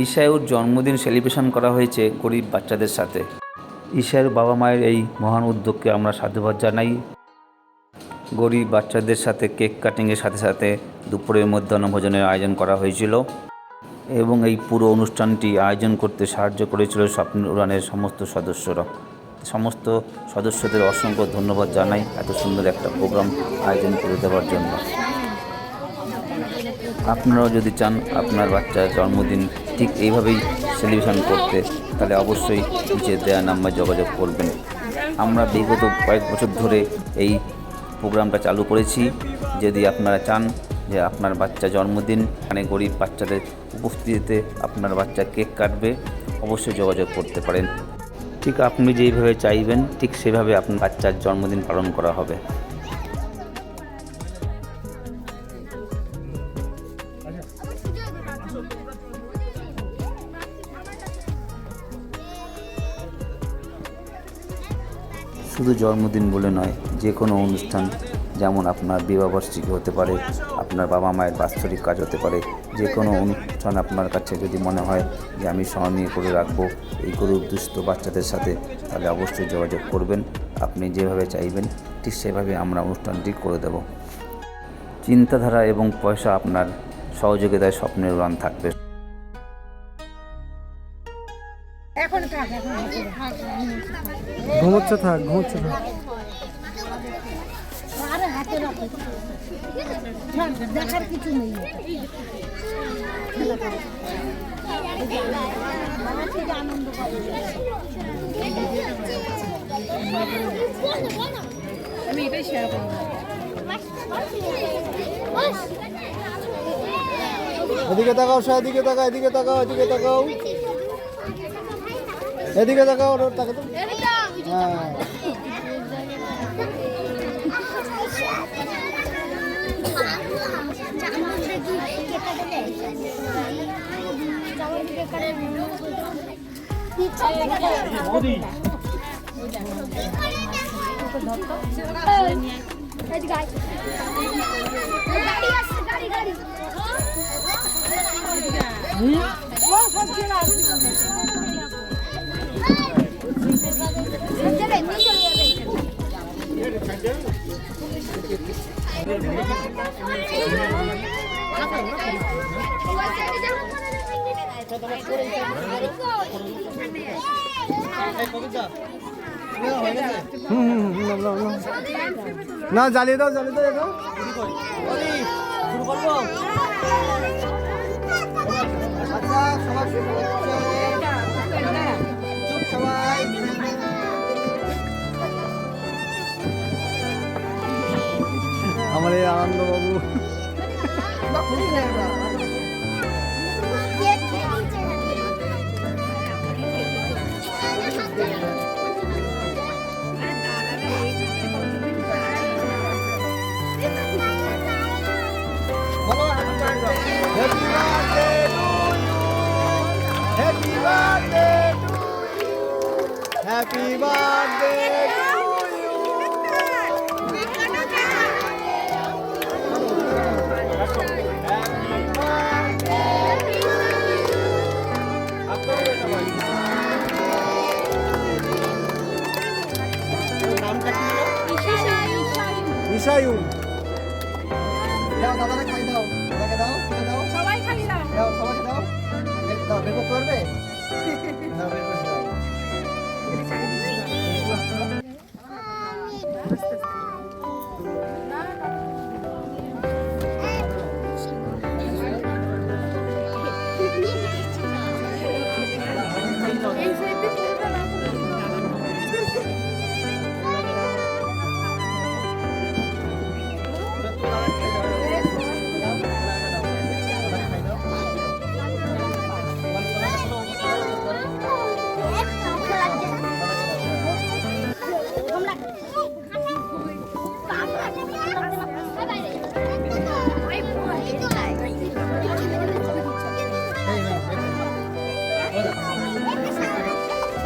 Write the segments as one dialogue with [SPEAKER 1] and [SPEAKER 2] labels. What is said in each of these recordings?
[SPEAKER 1] ঈশায়ুর জন্মদিন সেলিব্রেশন করা হয়েছে গরিব বাচ্চাদের সাথে। ঈশায়ুর বাবা মায়ের এই মহান উদ্যোগকে আমরা সাধুবাদ জানাই। গরিব বাচ্চাদের সাথে কেক কাটিংয়ের সাথে সাথে দুপুরের মধ্যাহ্নভোজনের আয়োজন করা হয়েছিল এবং এই পুরো অনুষ্ঠানটি আয়োজন করতে সাহায্য করেছিল স্বপ্নের উড়ানের সমস্ত সদস্যদের অসংখ্য ধন্যবাদ জানাই এত সুন্দর একটা প্রোগ্রাম আয়োজন করে দেওয়ার জন্য। আপনারাও যদি চান আপনার বাচ্চার জন্মদিন ঠিক এইভাবেই সেলিব্রেশন করতে, তাহলে অবশ্যই নিচে দেওয়া নাম্বারে যোগাযোগ করবেন। আমরা বিগত কয়েক বছর ধরে এই প্রোগ্রামটা চালু করেছি। যদি আপনারা চান যে আপনার বাচ্চা জন্মদিন এখানে গরিব বাচ্চাদের উপস্থিতিতে আপনার বাচ্চা কেক কাটবে, অবশ্যই যোগাযোগ করতে পারেন। ঠিক আপনি যেইভাবে চাইবেন ঠিক সেভাবে আপনার বাচ্চার জন্মদিন পালন করা হবে। শুধু জন্মদিন বলে নয়, যে কোনো অনুষ্ঠান, যেমন আপনার বিবাহবার্ষিকী হতে পারে, আপনার বাবা মায়ের বাৎসরিক কাজ হতে পারে, যে কোনো অনুষ্ঠান আপনার কাছে যদি মনে হয় যে আমি স্মরণীয় করে রাখবো এই গরিব দুস্থ বাচ্চাদের সাথে, তাহলে অবশ্যই যোগাযোগ করবেন। আপনি যেভাবে চাইবেন ঠিক সেভাবে আমরা অনুষ্ঠানটি করে দেব। চিন্তাধারা এবং পয়সা আপনার সহযোগিতায় স্বপ্নের উড়ান থাকবে।
[SPEAKER 2] ঘুমোচ্ছে থাক
[SPEAKER 3] দেখার কিছু নেই। আনন্দ আমি এটাই শেয়ার করব।
[SPEAKER 2] এদিকে তাকাও, এদিকে তাকাও, এদিকে তাকাও, এদিকে তাকাও, এদিকে তাকাও, তাকাও। হ্যাঁ, না জ্বালিয়ে দাও, জ্বালিয়ে দাও, এটা আমার এই আনন্দ বাবু Happy birthday to you. ঈশায়ু দাও, দাদাকে খাই দাও, দাদাকে দাও, তুমি দাও, সবাই খাই দাও, দাও সবাইকে দাও, দাও বের করতে পারবে, দাও বের করতে দাও।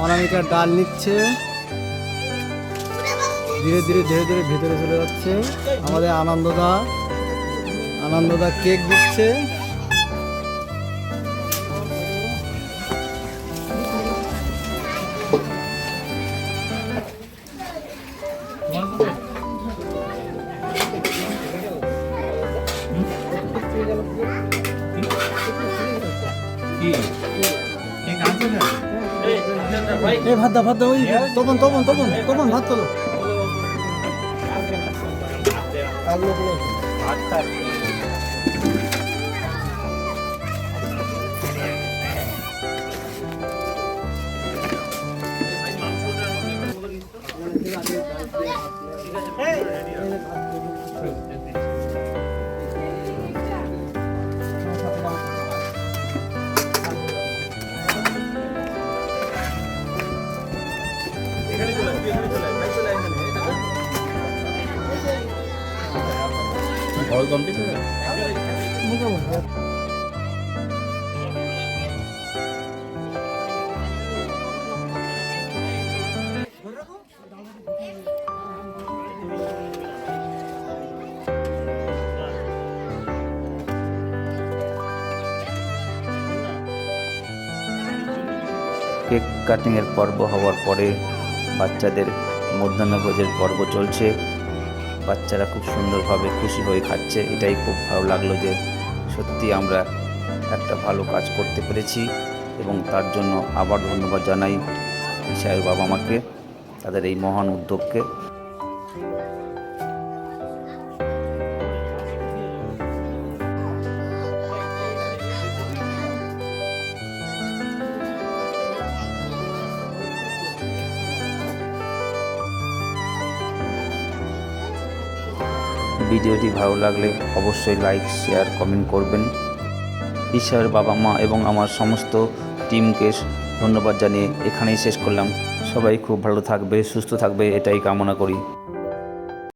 [SPEAKER 2] অনামিকা ডাল নিচ্ছে, ধীরে ধীরে ভেতরে চলে যাচ্ছে। আমাদের আনন্দদা কেক দিচ্ছে। এ ভাত দাও ওই তপন ভাত তোলো
[SPEAKER 1] কেক কাটিংয়ের পর্ব হওয়ার পরে বাচ্চাদের মধ্যাহ্নভোজের পর্ব চলছে। বাচ্চারা খুব সুন্দরভাবে খুশি হয়ে খাচ্ছে। এটাই খুব ভালো লাগলো যে সত্যি আমরা একটা ভালো কাজ করতে পেরেছি এবং তার জন্য আবার ধন্যবাদ জানাই ঈশায়ের বাবা মাকে, তাদের এই মহান উদ্যোগকে। ভিডিওটি ভালো লাগলে অবশ্যই লাইক, শেয়ার, কমেন্ট করবেন। ঈশায়ের বাবা মা এবং আমার সমস্ত টিমকে ধন্যবাদ জানিয়ে এখানেই শেষ করলাম। সবাই খুব ভালো থাকবে, সুস্থ থাকবে, এটাই কামনা করি।